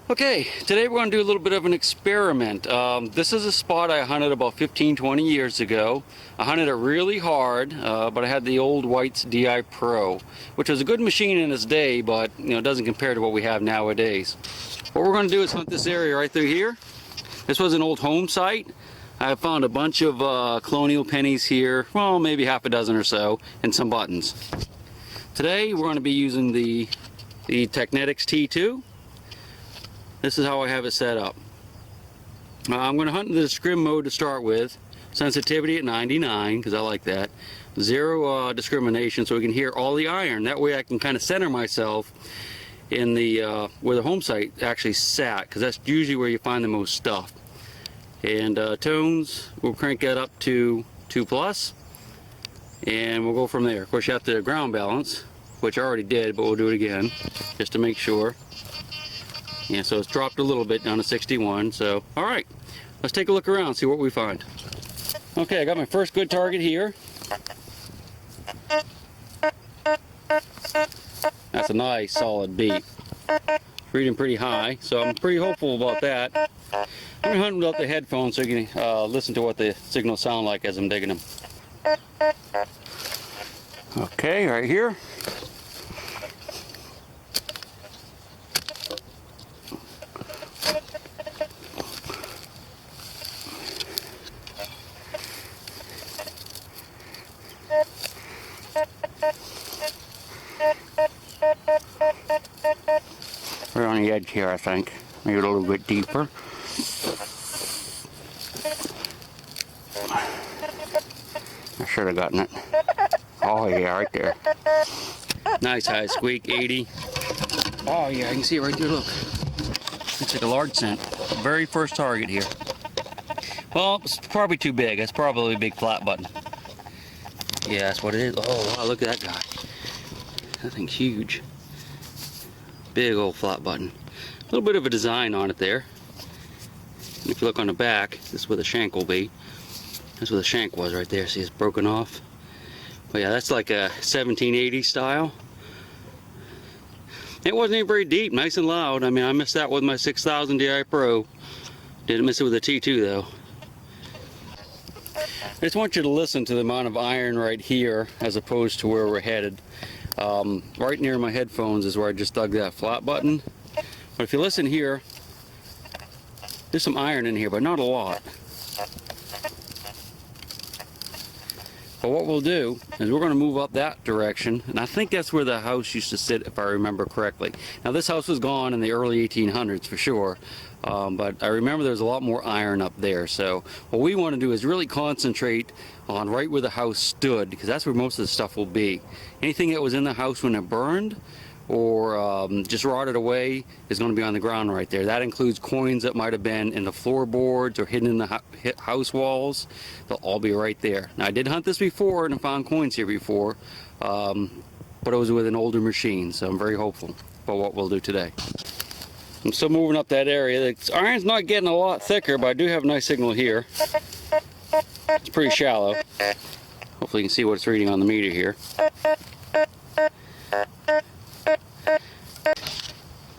Okay, today we're going to do a little bit of an experiment. This is a spot I hunted about 15-20 years ago. I hunted it really hard, but I had the old White's DI Pro, which was a good machine in its day, but it doesn't compare to what we have nowadays. What we're going to do is hunt this area right through here. This was an old home site. I found a bunch of colonial pennies here, well, maybe half a dozen or so, and some buttons. Today we're going to be using the Technetics T2. This is how I have it set up. I'm going to hunt in the scrim mode to start with. Sensitivity at 99, because I like that. Zero discrimination, so we can hear all the iron. That way I can kind of center myself in the where the home site actually sat, because that's usually where you find the most stuff. And tones, we'll crank that up to 2+, and we'll go from there. Of course, you have to ground balance, which I already did, but we'll do it again just to make sure. Yeah, so it's dropped a little bit down to 61. So, all right, let's take a look around, see what we find. Okay, I got my first good target here. That's a nice solid beat. Reading pretty high, so I'm pretty hopeful about that. I'm gonna hunt without the headphones so you can listen to what the signals sound like as I'm digging them. Okay, right here. Right on the edge here, I think. Maybe a little bit deeper. I should have gotten it. Oh yeah, right there. Nice high squeak, 80. Oh yeah, I can see it right there, look. It's like a large scent. Very first target here. Well, it's probably too big. That's probably a big flat button. Yeah, that's what it is. Oh wow, look at that guy. That thing's huge. Big old flat button. A little bit of a design on it there. And if you look on the back, this is where the shank will be. That's where the shank was right there. See, it's broken off. But yeah, that's like a 1780 style. It wasn't even very deep, nice and loud. I mean, I missed that with my 6000 DI Pro. Didn't miss it with the T2 though. I just want you to listen to the amount of iron right here as opposed to where we're headed. Right near my headphones is where I just dug that flat button. But if you listen here, there's some iron in here, but not a lot. But what we'll do is we're going to move up that direction, and I think that's where the house used to sit, if I remember correctly. Now this house was gone in the early 1800s for sure, but I remember there's a lot more iron up there. So what we want to do is really concentrate on right where the house stood, because that's where most of the stuff will be. Anything that was in the house when it burned or just rotted away is going to be on the ground right there. That includes coins that might have been in the floorboards or hidden in the house walls. They'll all be right there. Now I did hunt this before and I found coins here before, but it was with an older machine, so I'm very hopeful for what we'll do today. I'm still moving up that area. The iron's not getting a lot thicker, but I do have a nice signal here. It's pretty shallow. Hopefully you can see what it's reading on the meter here.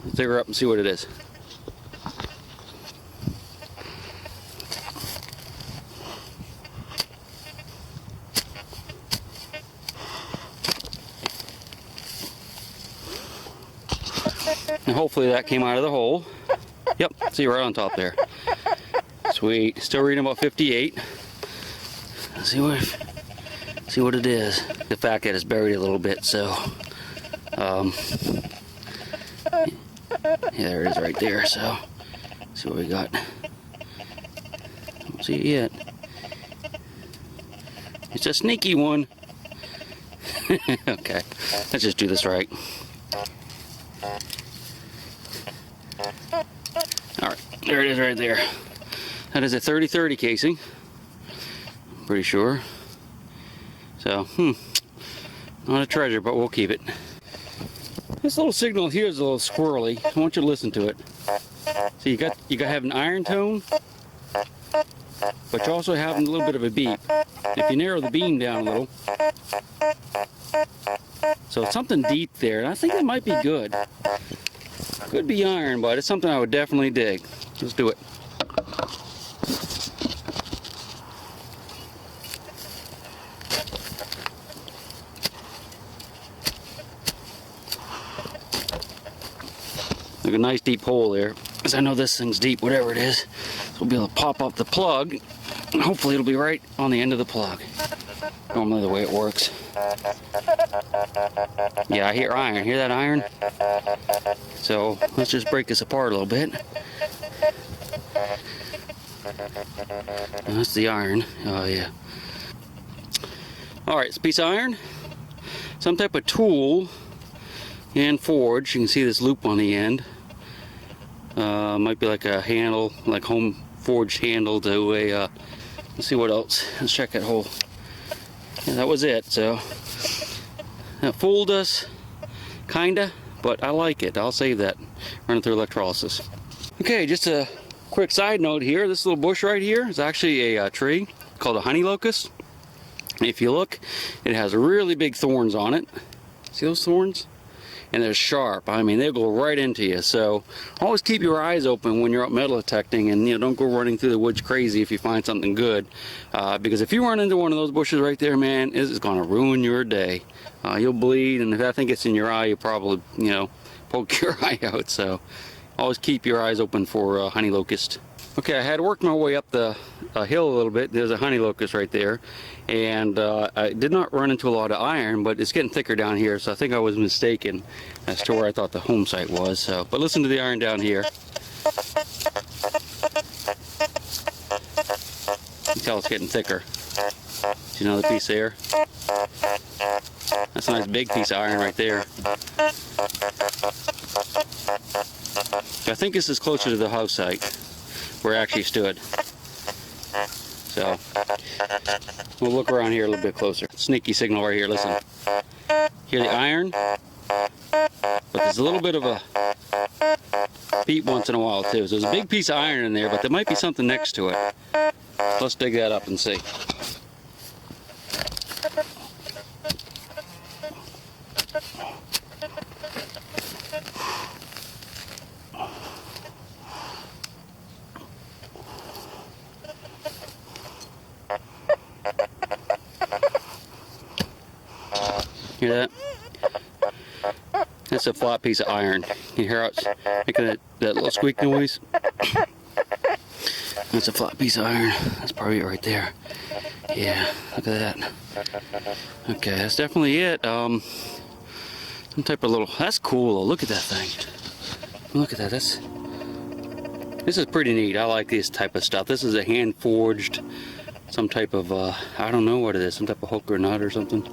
Let's dig her up and see what it is. And hopefully that came out of the hole. Yep, see right on top there. Sweet. Still reading about 58. Let's see what it is. The fact that it's buried a little bit, so yeah, there it is right there. So let's see what we got. Don't see it yet. It's a sneaky one. Okay, let's just do this right. Alright, there it is right there. That is a 30-30 casing. I'm pretty sure. So, not a treasure, but we'll keep it. This little signal here is a little squirrely. I want you to listen to it. So you got have an iron tone, but you also have a little bit of a beep. If you narrow the beam down a little, so it's something deep there, and I think it might be good. Could be iron, but it's something I would definitely dig. Let's do it. Like a nice deep hole there, because I know this thing's deep, whatever it is. So we'll be able to pop up the plug, and hopefully it'll be right on the end of the plug. Normally the way it works. Yeah, I hear iron. Hear that iron? So let's just break this apart a little bit. That's the iron. Oh yeah. Alright, it's a piece of iron. Some type of tool and forge. You can see this loop on the end. Might be like a handle, like home forged handle to a, let's see what else. Let's check that hole. Yeah, that was it. So that fooled us, kinda, but I like it. I'll save that. Running through electrolysis. Okay, just a quick side note here. This little bush right here is actually a tree called a honey locust. If you look, it has really big thorns on it. See those thorns? And they're sharp. I mean, they'll go right into you. So always keep your eyes open when you're out metal detecting, and don't go running through the woods crazy if you find something good. Because if you run into one of those bushes right there, man, it is going to ruin your day. You'll bleed, and if that thing gets in your eye, you'll probably, poke your eye out. So always keep your eyes open for honey locust. Okay, I had worked my way up the hill a little bit. There's a honey locust right there, and I did not run into a lot of iron, but it's getting thicker down here, so I think I was mistaken as to where I thought the home site was. So, but listen to the iron down here. You can tell it's getting thicker. See another piece there? That's a nice big piece of iron right there. I think this is closer to the house site where I actually stood. So we'll look around here a little bit closer. Sneaky signal right here, listen. Hear the iron? But there's a little bit of a beat once in a while too. So there's a big piece of iron in there, but there might be something next to it. Let's dig that up and see. Hear that? That's a flat piece of iron. You hear how it's making that little squeak noise? That's a flat piece of iron. That's probably it right there. Yeah, look at that. Okay, that's definitely it. Some type of little, that's cool. Look at that thing. Look at that. This is pretty neat. I like this type of stuff. This is a hand forged, some type of, I don't know what it is, some type of hook or nut or something.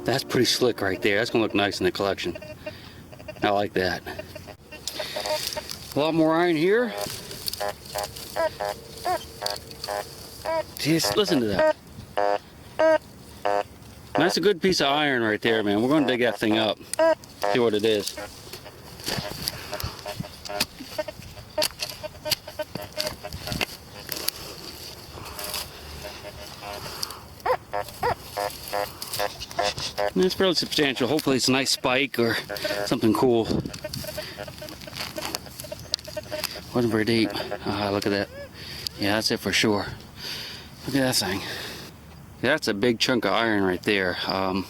That's pretty slick right there. That's gonna look nice in the collection. I like that. A lot more iron here. Just listen to that. That's a good piece of iron right there, man. We're gonna dig that thing up. See what it is. It's fairly substantial. Hopefully it's a nice spike or something cool. Wasn't very deep. Look at that. Yeah, that's it for sure. Look at that thing. Yeah, that's a big chunk of iron right there. I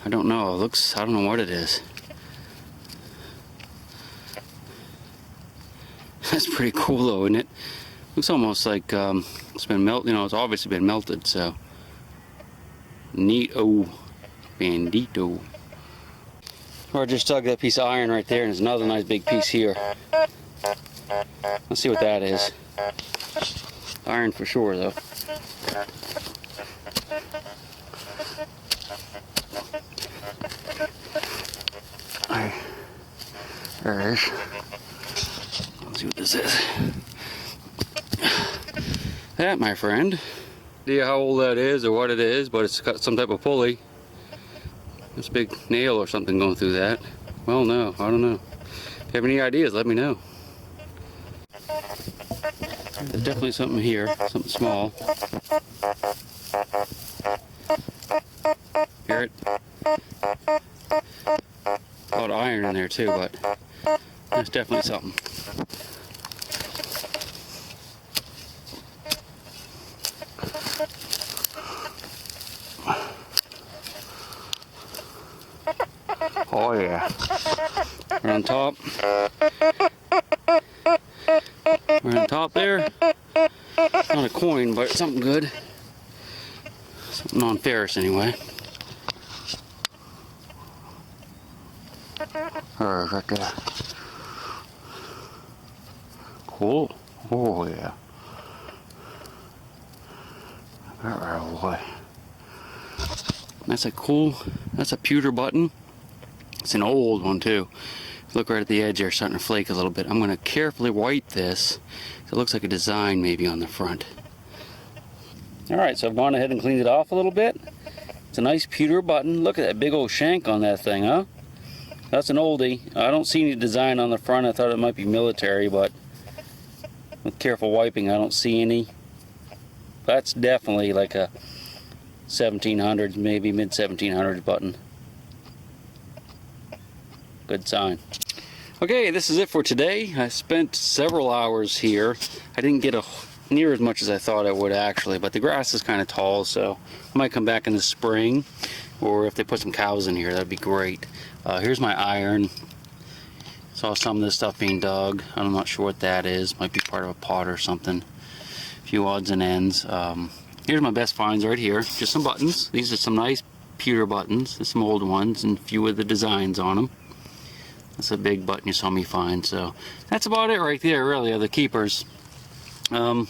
don't know. It looks, I don't know what it is. That's pretty cool though, isn't it? Looks almost like it's been melted. It's obviously been melted, so. Neat-o. Bandito. Or just dug that piece of iron right there, and there's another nice big piece here. Let's see what that is. Iron for sure, though. There it is. Let's see what this is. That, my friend. Idea how old that is or what it is, but it's got some type of pulley. This big nail or something going through that. Well, no, I don't know. If you have any ideas, let me know. There's definitely something here, something small. Garrett. A lot of iron in there too, but That's definitely something. Oh yeah. We're on top. We're on top there. Not a coin, but something good. Something non-ferrous anyway. Alright, right there. Cool. Oh yeah. Alright, boy. That's a cool, that's a pewter button. It's an old one too. Look right at the edge there, starting to flake a little bit. I'm going to carefully wipe this. It looks like a design maybe on the front. Alright, so I've gone ahead and cleaned it off a little bit. It's a nice pewter button. Look at that big old shank on that thing, huh? That's an oldie. I don't see any design on the front. I thought it might be military, but with careful wiping I don't see any. That's definitely like a 1700s, maybe mid 1700s button. Good sign. Okay, this is it for today. I spent several hours here. I didn't get near as much as I thought I would actually, but the grass is kind of tall, so I might come back in the spring, or if they put some cows in here, that'd be great. Here's my iron. Saw some of this stuff being dug. I'm not sure what that is. Might be part of a pot or something. A few odds and ends. Here's my best finds right here. Just some buttons. These are some nice pewter buttons. There's some old ones and a few of the designs on them. That's a big button you saw me find. So that's about it right there, really, of the keepers. Thought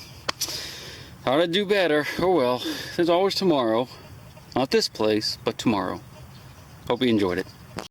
I'd do better. Oh well. There's always tomorrow. Not this place, but tomorrow. Hope you enjoyed it.